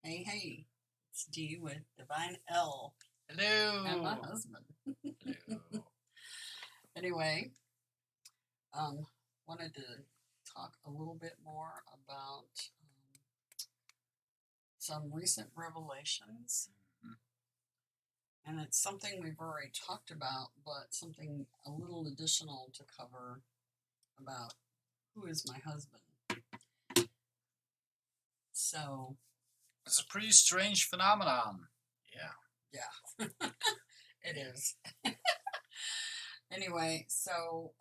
Hey, hey, it's D with Divine L and my Hello. husband. Hello. Anyway, um, wanted to talk a little bit more about some recent revelations. Mhm. And it's something we've already talked about, but something a little additional to cover about who is my husband. So, It's a pretty strange phenomenon. yeah, it is. Anyway, so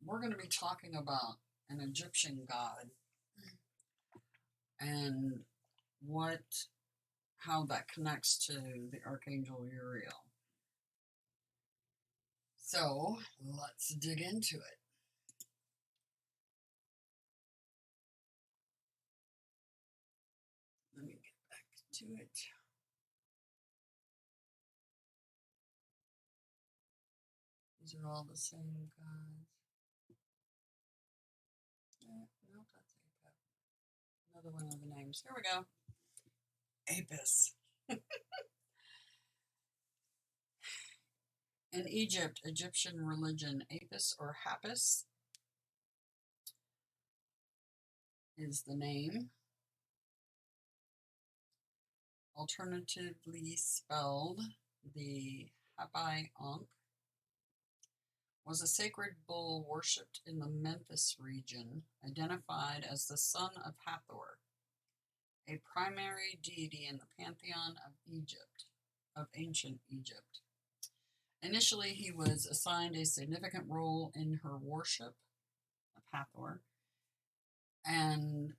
we're going to be talking about an Egyptian god and what how that connects to the archangel Uriel. So let's dig into it. Let me get back to it. These are all the same guys. No, that's Apep. Another one of the names. Here we go. Apis. In Egypt, Egyptian religion, Apis or Hapis is the name, alternatively spelled the Habai Ankh, was a sacred bull worshipped in the Memphis region, identified as the son of Hathor, a primary deity in the pantheon of ancient Egypt. Initially, he was assigned a significant role in her worship of Hathor and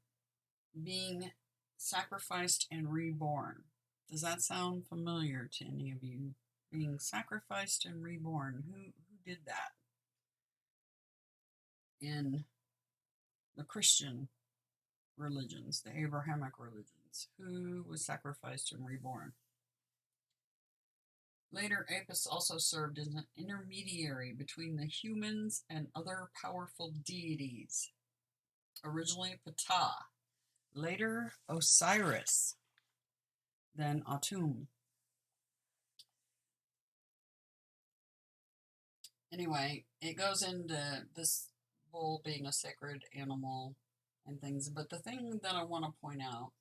being sacrificed and reborn. Does that sound familiar to any of you? Being sacrificed and reborn. Who did that in the Christian religions, the Abrahamic religions? Who was sacrificed and reborn? Later, Apis also served as an intermediary between the humans and other powerful deities. Originally Ptah, later Osiris, then Atum. Anyway, it goes into this bull being a sacred animal and things, but the thing that I want to point out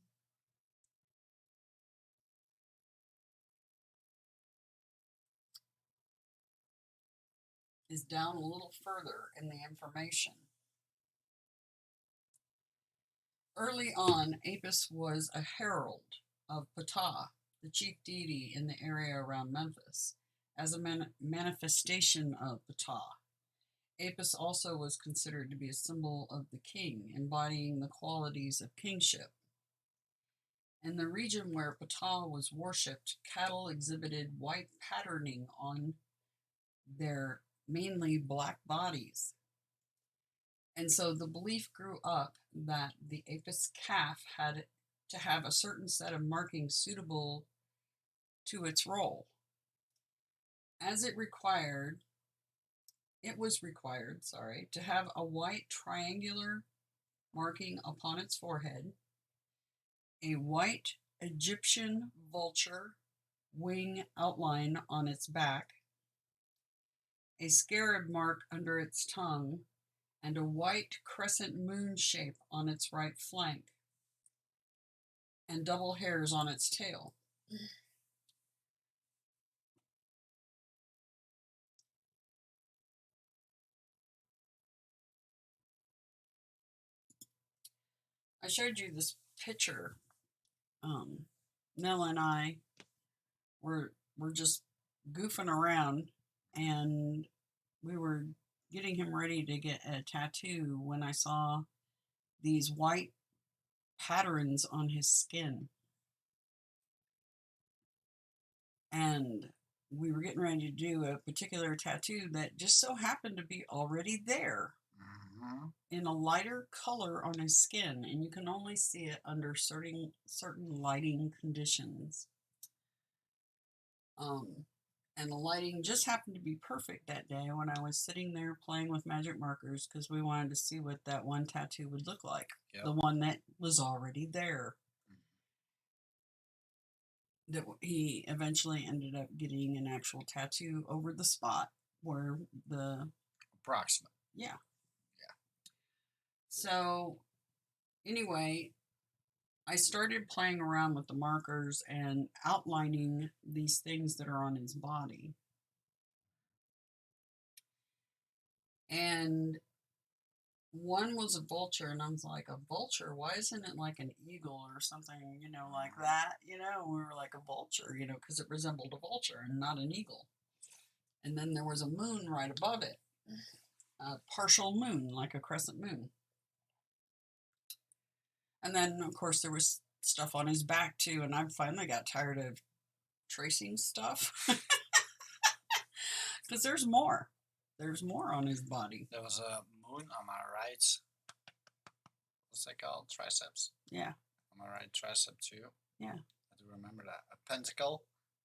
is down a little further in the information. Early on, Apis was a herald of Ptah, the chief deity in the area around Memphis, as a manifestation of Ptah. Apis also was considered to be a symbol of the king, embodying the qualities of kingship. In the region where Ptah was worshipped, cattle exhibited white patterning on their mainly black bodies. And so the belief grew up that the Apis calf had to have a certain set of markings suitable to its role. As it was required, to have a white triangular marking upon its forehead, a white Egyptian vulture wing outline on its back, a scarab mark under its tongue, and a white crescent moon shape on its right flank, and double hairs on its tail. I showed you this picture. Nell and I were just goofing around, and we were getting him ready to get a tattoo when I saw these white patterns on his skin. And we were getting ready to do a particular tattoo that just so happened to be already there in a lighter color on his skin, and you can only see it under certain lighting conditions. And the lighting just happened to be perfect that day when I was sitting there playing with magic markers because we wanted to see what that one tattoo would look like. Yep. The one that was already there. that he eventually ended up getting an actual tattoo over the spot where the Approximate. yeah. So anyway, I started playing around with the markers and outlining these things that are on his body. And one was a vulture, and I was like, a vulture? Why isn't it like an eagle or something, like that? We were like a vulture, because it resembled a vulture and not an eagle. And then there was a moon right above it, a partial moon, like a crescent moon. And then, of course, there was stuff on his back too, and I finally got tired of tracing stuff because there's more. There's more on his body. There was a moon on my right. What's that called? Triceps. Yeah. On my right tricep too. Yeah. I do remember that. A pentacle,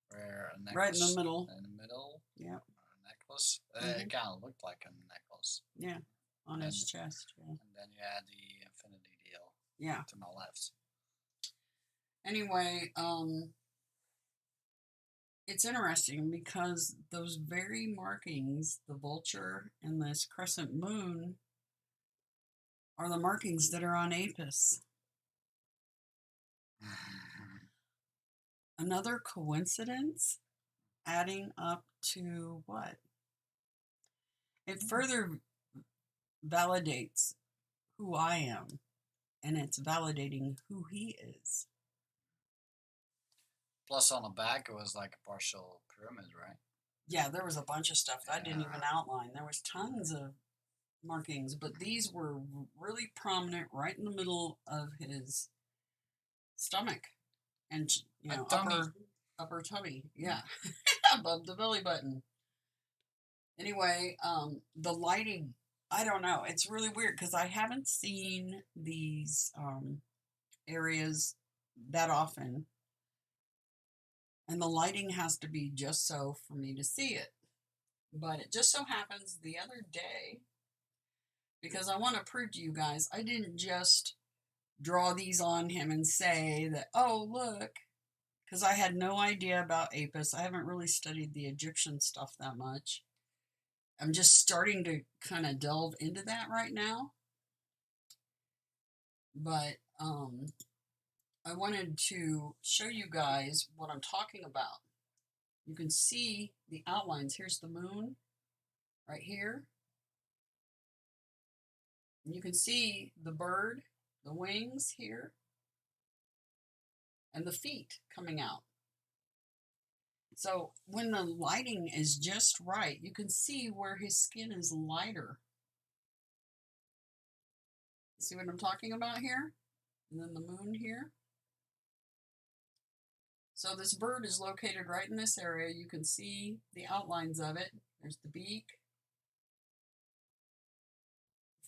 where a necklace. Right in the middle. In the middle. Yeah. A necklace. It kind of looked like a necklace. Yeah. On his chest. Yeah. And then you had the infinity deal. Yeah. To my left. Anyway, it's interesting because those very markings, the vulture and this crescent moon, are the markings that are on Apis. Another coincidence adding up to what? It further validates who I am, and it's validating who he is. Plus, on the back, it was like a partial pyramid, right? Yeah, there was a bunch of stuff that I didn't even outline. There was tons of markings, but these were really prominent right in the middle of his stomach and upper tummy. Yeah, above the belly button. Anyway, the lighting, I don't know. It's really weird because I haven't seen these areas that often. And the lighting has to be just so for me to see it. But it just so happens the other day, because I want to prove to you guys, I didn't just draw these on him and say that, oh, look, because I had no idea about Apis. I haven't really studied the Egyptian stuff that much. I'm just starting to kind of delve into that right now. But I wanted to show you guys what I'm talking about. You can see the outlines. Here's the moon right here. And you can see the bird, the wings here, and the feet coming out. So when the lighting is just right, you can see where his skin is lighter. See what I'm talking about here? And then the moon here. So this bird is located right in this area. You can see the outlines of it. There's the beak.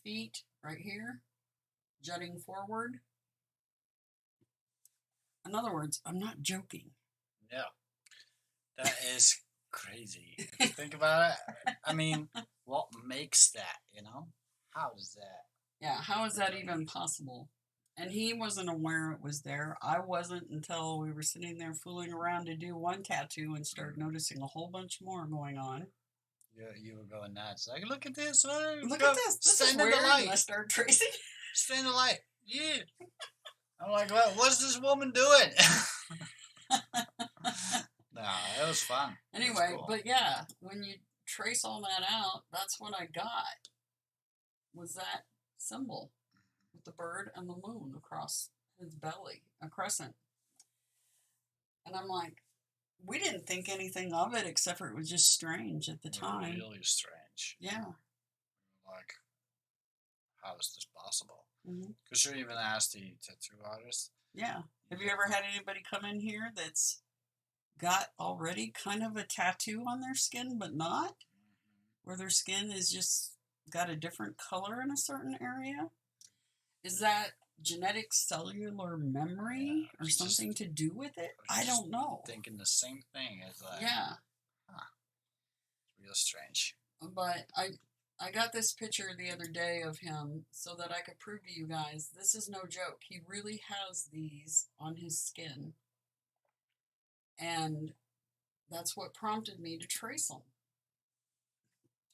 Feet right here, jutting forward. In other words, I'm not joking. Yeah. That is crazy. Think about it. I mean, what makes that, How does that? Yeah, how is that even possible? And he wasn't aware it was there. I wasn't until we were sitting there fooling around to do one tattoo and started noticing a whole bunch more going on. You were going nuts. Like, look at this. Look at this. This is weird. And I started tracing. Stay in the light. Yeah. I'm like, well, what's this woman doing? No, it was fun. Anyway, cool. But yeah, when you trace all that out, that's what I got. Was that symbol with the bird and the moon across his belly, a crescent. And I'm like, we didn't think anything of it except for it was just strange at the time. Really strange. Yeah. Like, how is this possible? Mm-hmm. Because you even asked the tattoo artist. Yeah. Have you ever had anybody come in here that's got already kind of a tattoo on their skin, but not? Mm-hmm. Where their skin is just got a different color in a certain area? Is that genetic cellular memory or something to do with it? I don't know. Thinking the same thing as yeah. It's real strange. But I got this picture the other day of him so that I could prove to you guys this is no joke. He really has these on his skin. And that's what prompted me to trace them.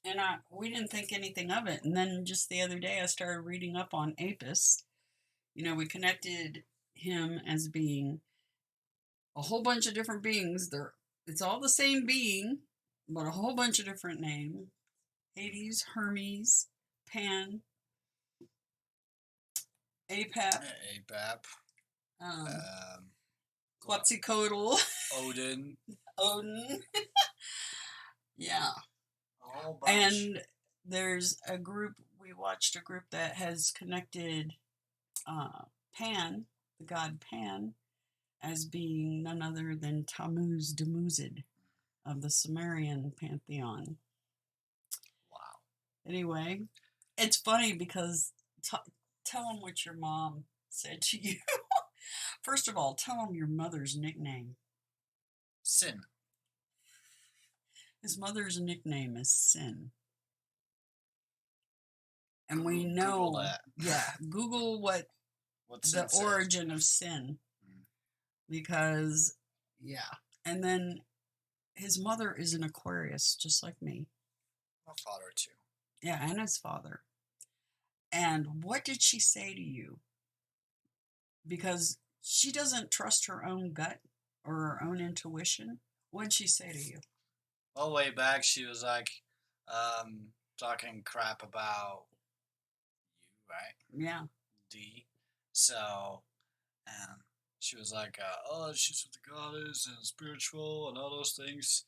And we didn't think anything of it. And then just the other day, I started reading up on Apis. We connected him as being a whole bunch of different beings. It's all the same being, but a whole bunch of different names. Hades, Hermes, Pan, Apap, Apap, Quetzalcoatl, Odin. Odin. Yeah. A whole bunch. And there's we watched a group that has connected Pan, the god Pan, as being none other than Tammuz Dumuzid of the Sumerian pantheon. Wow. Anyway, it's funny because tell them what your mom said to you. First of all, tell them your mother's nickname. Sin. His mother's nickname is Sin. And we Google know, that. Yeah, Google What's the origin of sin. Because, yeah. And then his mother is an Aquarius, just like me. My father, too. Yeah, and his father. And what did she say to you? Because she doesn't trust her own gut or her own intuition. What did she say to you? Well, way back, she was like, talking crap about you, right? Yeah. D. So, and she was like, oh, she's with the goddess and spiritual and all those things.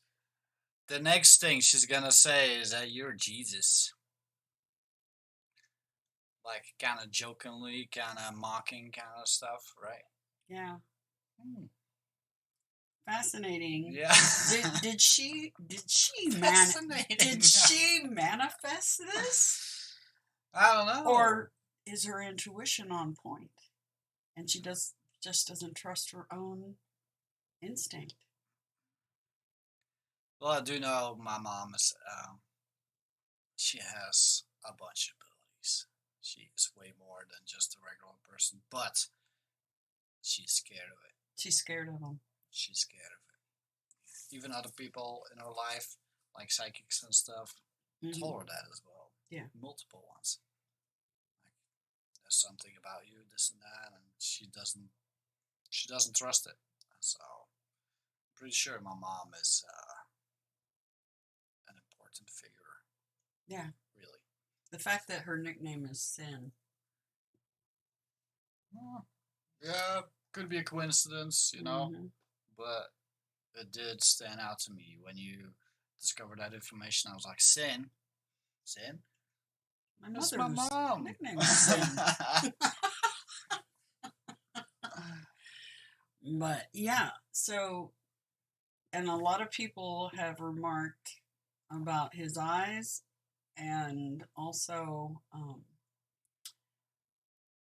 The next thing she's gonna say is that you're Jesus. Like, kind of jokingly, kind of mocking kind of stuff, right? Yeah. Fascinating. Yeah. Did she Fascinating. Did she manifest this? I don't know. Or is her intuition on point? And she just doesn't trust her own instinct. Well, I do know my mom is, she has a bunch of abilities. She is way more than just a regular person, but she's scared of it. She's scared of them. She's scared of it. Even other people in her life, like psychics and stuff, told her that as well. Yeah. Multiple ones. Like, there's something about you, this and that, and she doesn't trust it. So, I'm pretty sure my mom is an important figure. Yeah. Really. The fact that her nickname is Sin. Yeah, could be a coincidence, but it did stand out to me when you discovered that information. I was like, Sin? That's my mom. Nickname is Sin. But yeah, so, and a lot of people have remarked about his eyes, and also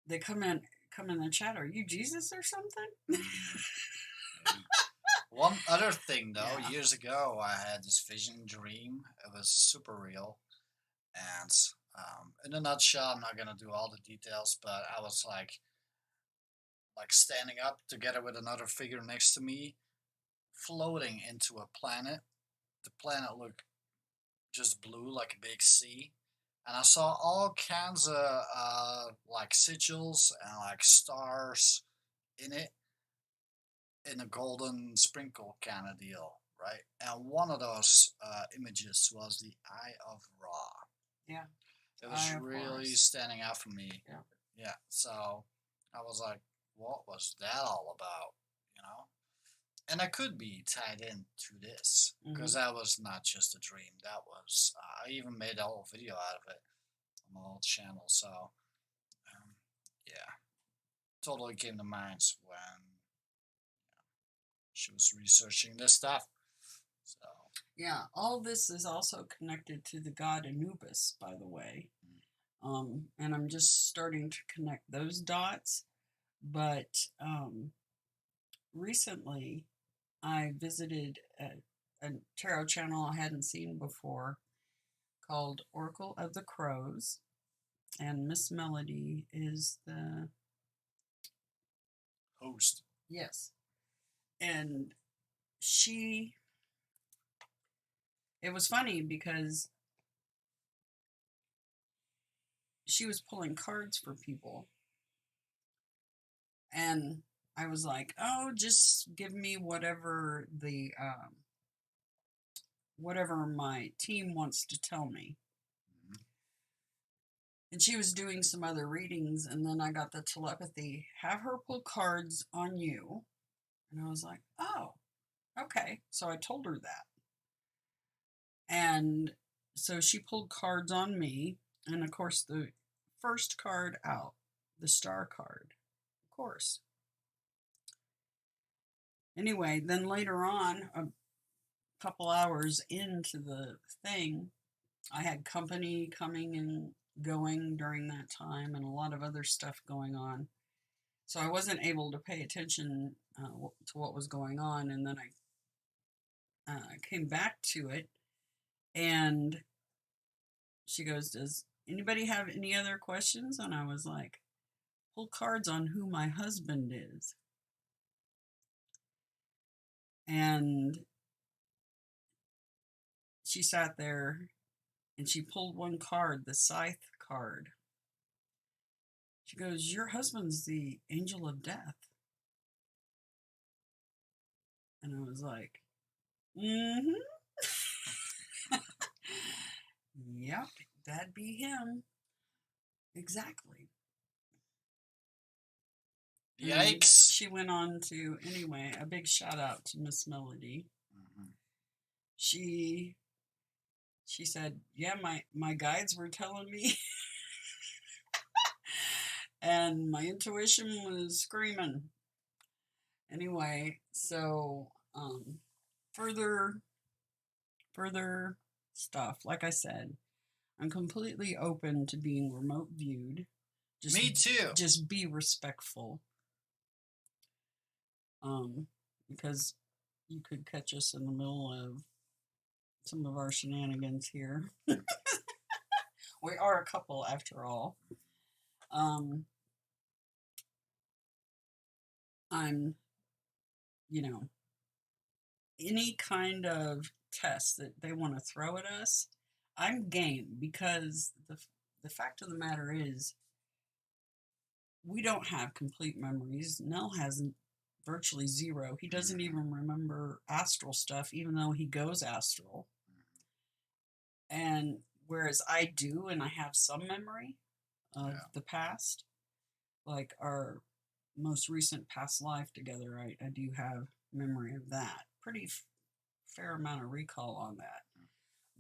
they come in the chat. Are you Jesus or something? One other thing, though, years ago, I had this vision dream. It was super real, and in a nutshell, I'm not gonna do all the details, but I was like standing up together with another figure next to me, floating into a planet. The planet looked just blue, like a big sea, and I saw all kinds of like sigils and like stars in it, in a golden sprinkle kind of deal, right? And one of those images was the Eye of Ra. Yeah. It was really standing out for me. Yeah. Yeah. So I was like, what was that all about? And I could be tied into this because that was not just a dream. That was, I even made a whole video out of it on my old channel. So, yeah, totally came to mind when she was researching this stuff. So, yeah, all this is also connected to the god Anubis, by the way. And I'm just starting to connect those dots. But recently, I visited a tarot channel I hadn't seen before called Oracle of the Crows. And Miss Melody is the host. Yes. And it was funny because she was pulling cards for people. And I was like, oh, just give me whatever whatever my team wants to tell me. And she was doing some other readings, and then I got the telepathy, have her pull cards on you. And I was like, oh, okay. So I told her that. And so she pulled cards on me. And of course, the first card out, the star card, of course. Anyway, then later on, a couple hours into the thing, I had company coming and going during that time and a lot of other stuff going on. So I wasn't able to pay attention to what was going on. And then I came back to it, and she goes, does anybody have any other questions? And I was like, pull cards on who my husband is. And she sat there and she pulled one card, the scythe card. She goes, your husband's the angel of death. And I was like, mm-hmm. Yep, that'd be him. Exactly. Yikes. And she went on to, anyway, a big shout out to Miss Melody. Mm-hmm. She said, yeah, my guides were telling me. And my intuition was screaming. Anyway, so further stuff. Like I said, I'm completely open to being remote viewed. Me too. Just be respectful. Because you could catch us in the middle of some of our shenanigans here. We are a couple after all. I'm, any kind of test that they want to throw at us, I'm game, because the fact of the matter is we don't have complete memories. Nell has virtually zero. He doesn't even remember astral stuff, even though he goes astral. And whereas I do, and I have some memory of the past, like our most recent past life together, I do have memory of that. Pretty fair amount of recall on that.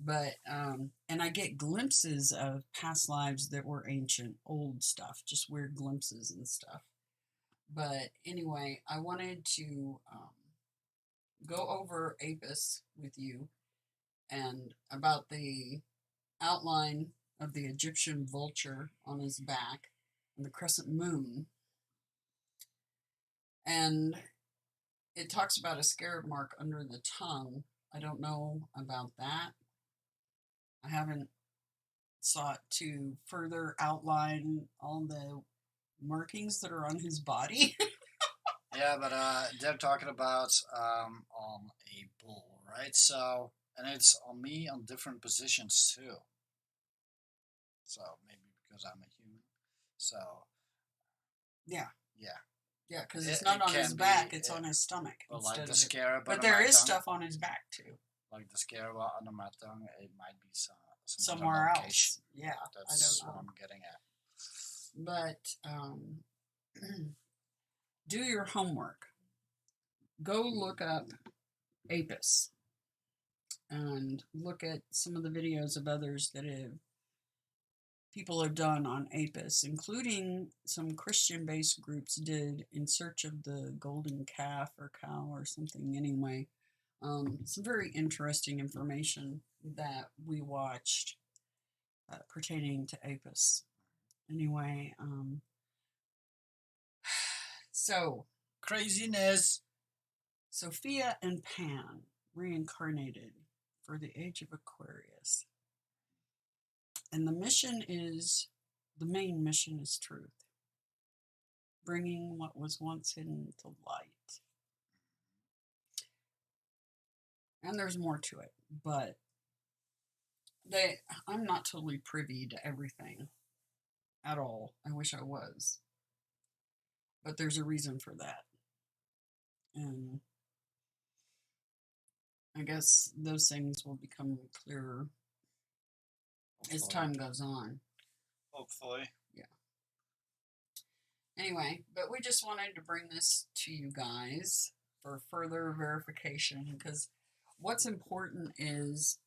But, and I get glimpses of past lives that were ancient, old stuff, just weird glimpses and stuff. But anyway, I wanted to go over Apis with you and about the outline of the Egyptian vulture on his back and the crescent moon. And it talks about a scarab mark under the tongue. I don't know about that. I haven't sought to further outline all the markings that are on his body. Yeah, but they're talking about on a bull, right? So, and it's on me on different positions too. So maybe because I'm a human. So. Yeah. Yeah. Yeah, because it's not on his back; it's on his stomach. Well, like the scarab. But there is stuff on his back too. Like the scarab under my tongue, it might be somewhere else. Yeah, that's what I'm getting at. But do your homework. Go look up Apis and look at some of the videos of others that people have done on Apis, including some Christian-based groups did In Search of the Golden Calf or Cow or something anyway. Some very interesting information that we watched pertaining to Apis. Anyway, so craziness. Sophia and Pan reincarnated for the age of Aquarius. And the main mission is truth. Bringing what was once hidden to light. and there's more to it, but I'm not totally privy to everything at all. I wish I was, but there's a reason for that, and I guess those things will become clearer as Hopefully. time goes on. Hopefully. Yeah. Anyway, but we just wanted to bring this to you guys for further verification, because what's important is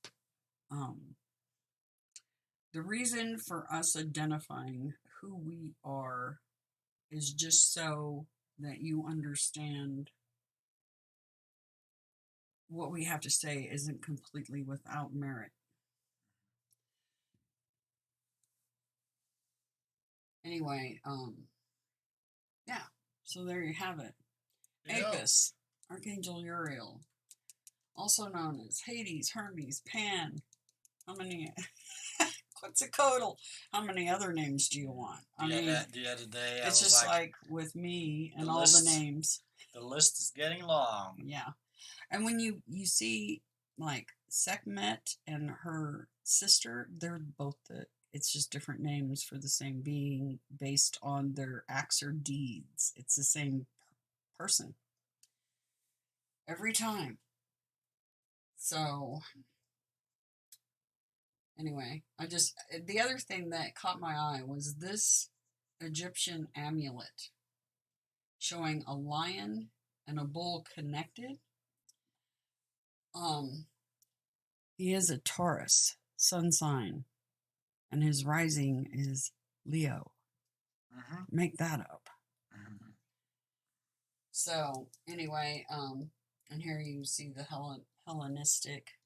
the reason for us identifying who we are is just so that you understand what we have to say isn't completely without merit. Anyway, yeah, so there you have it. Yeah. Apis, Archangel Uriel, also known as Hades, Hermes, Pan. How many? Quetzalcoatl. How many other names do you want? I mean, the other day, it's just like with me and all the names. The list is getting long. Yeah. And when you see like Sekhmet and her sister, they're both it's just different names for the same being based on their acts or deeds. It's the same person every time. So anyway, the other thing that caught my eye was this Egyptian amulet showing a lion and a bull connected. He is a Taurus sun sign, and his rising is Leo. Make that up. So anyway, and here you see the Hellenistic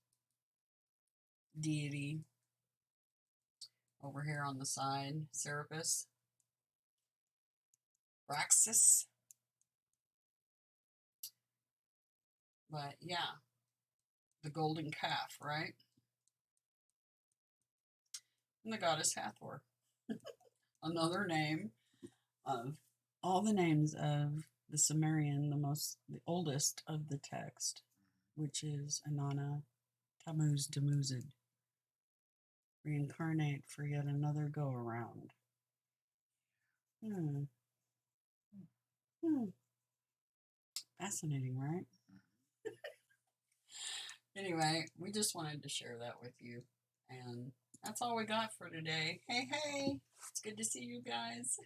deity over here on the side, Serapis, Raxus. But yeah, the golden calf, right? And the goddess Hathor. Another name of all the names of the Sumerian, the oldest of the text, which is Inanna, Tammuz, Dumuzid. Reincarnate for yet another go around. Fascinating, right? Anyway, we just wanted to share that with you. And that's all we got for today. Hey, it's good to see you guys.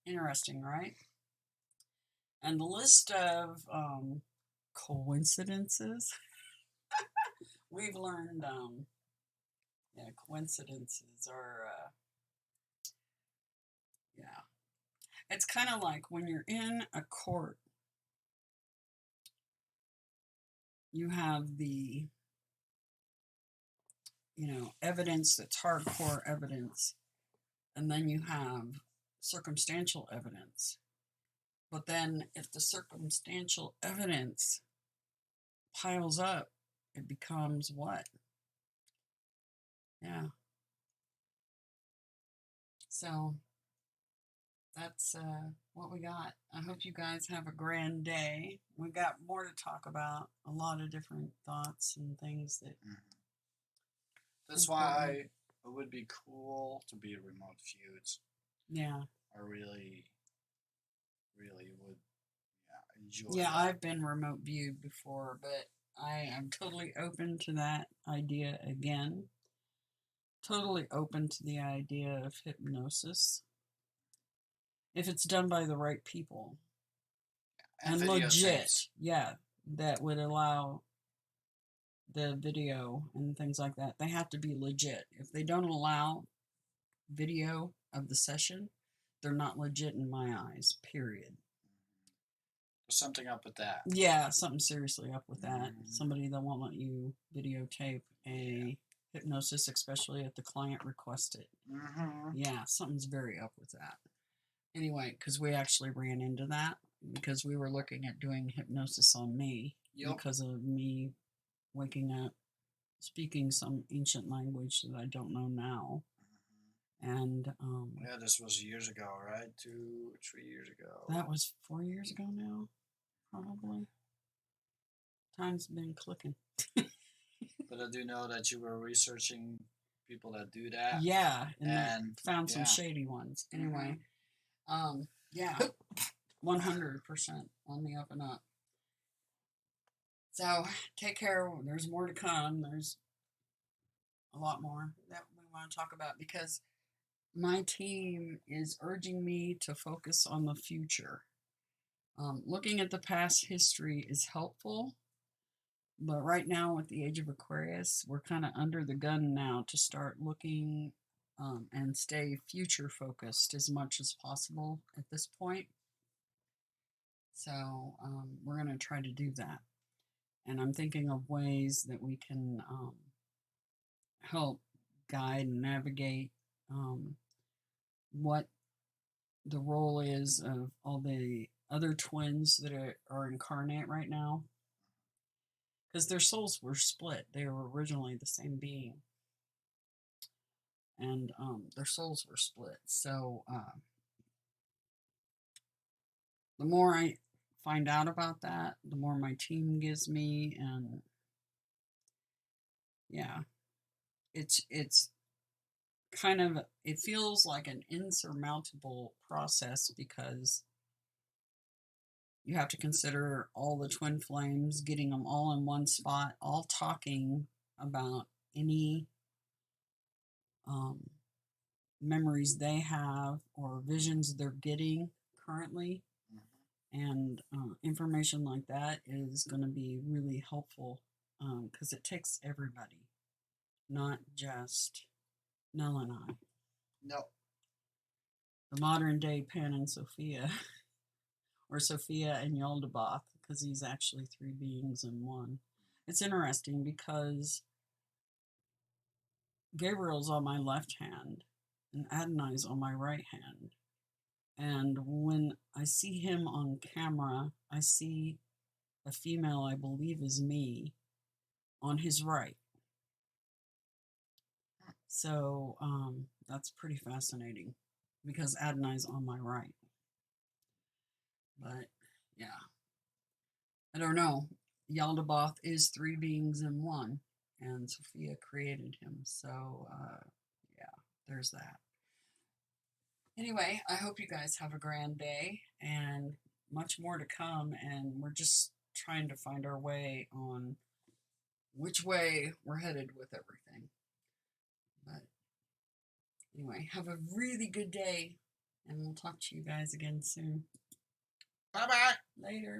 Interesting, right? And the list of coincidences we've learned, coincidences are, it's kind of like when you're in a court, you have the, evidence that's hardcore evidence, and then you have circumstantial evidence. But then if the circumstantial evidence piles up, it becomes what? Yeah. So that's what we got. I hope you guys have a grand day. We got more to talk about, a lot of different thoughts and things that. That's why it would be cool to be remote feuds. Yeah. I really would enjoy Yeah, that. I've been remote viewed before, but I am totally open to that idea again. Totally open to the idea of hypnosis. If it's done by the right people. And legit. Yeah, that would allow the video and things like that. They have to be legit. If they don't allow video of the session, they're not legit in my eyes, period. There's something up with that. Yeah, something seriously up with that. Somebody that won't let you videotape a hypnosis, especially if the client requests it. Yeah, something's very up with that. Anyway, because we actually ran into that because we were looking at doing hypnosis on me because of me waking up, speaking some ancient language that I don't know now. And this was years ago, right? 2 or 3 years ago. That was 4 years ago now, probably. Time's been clicking. But I do know that you were researching people that do that. Yeah, and And found some yeah. shady ones. Anyway, yeah, 100% on the up and up. So take care. There's more to come. There's a lot more that we want to talk about because my team is urging me to focus on the future. Looking at the past history is helpful, but right now with the age of Aquarius, we're kind of under the gun now to start looking and stay future focused as much as possible at this point. So we're going to try to do that. And I'm thinking of ways that we can help guide and navigate what the role is of all the other twins that are incarnate right now. Because their souls were split. They were originally the same being. And their souls were split. So the more I find out about that, the more my team gives me. And yeah, it's kind of, it feels like an insurmountable process because you have to consider all the twin flames, getting them all in one spot, all talking about any memories they have or visions they're getting currently. And information like that is going to be really helpful because it takes everybody, not just Nell and I. No. The modern day Pan and Sophia, or Sophia and Yaldabaoth, because he's actually three beings in one. It's interesting because Gabriel's on my left hand and Adonai's on my right hand. And when I see him on camera, I see a female I believe is me on his right. So that's pretty fascinating because Adonai's on my right. But yeah, I don't know. Yaldabaoth is three beings in one, and Sophia created him. So yeah, there's that. Anyway, I hope you guys have a grand day and much more to come. And we're just trying to find our way on which way we're headed with everything. But anyway, have a really good day, and we'll talk to you guys again soon. Bye-bye. Later.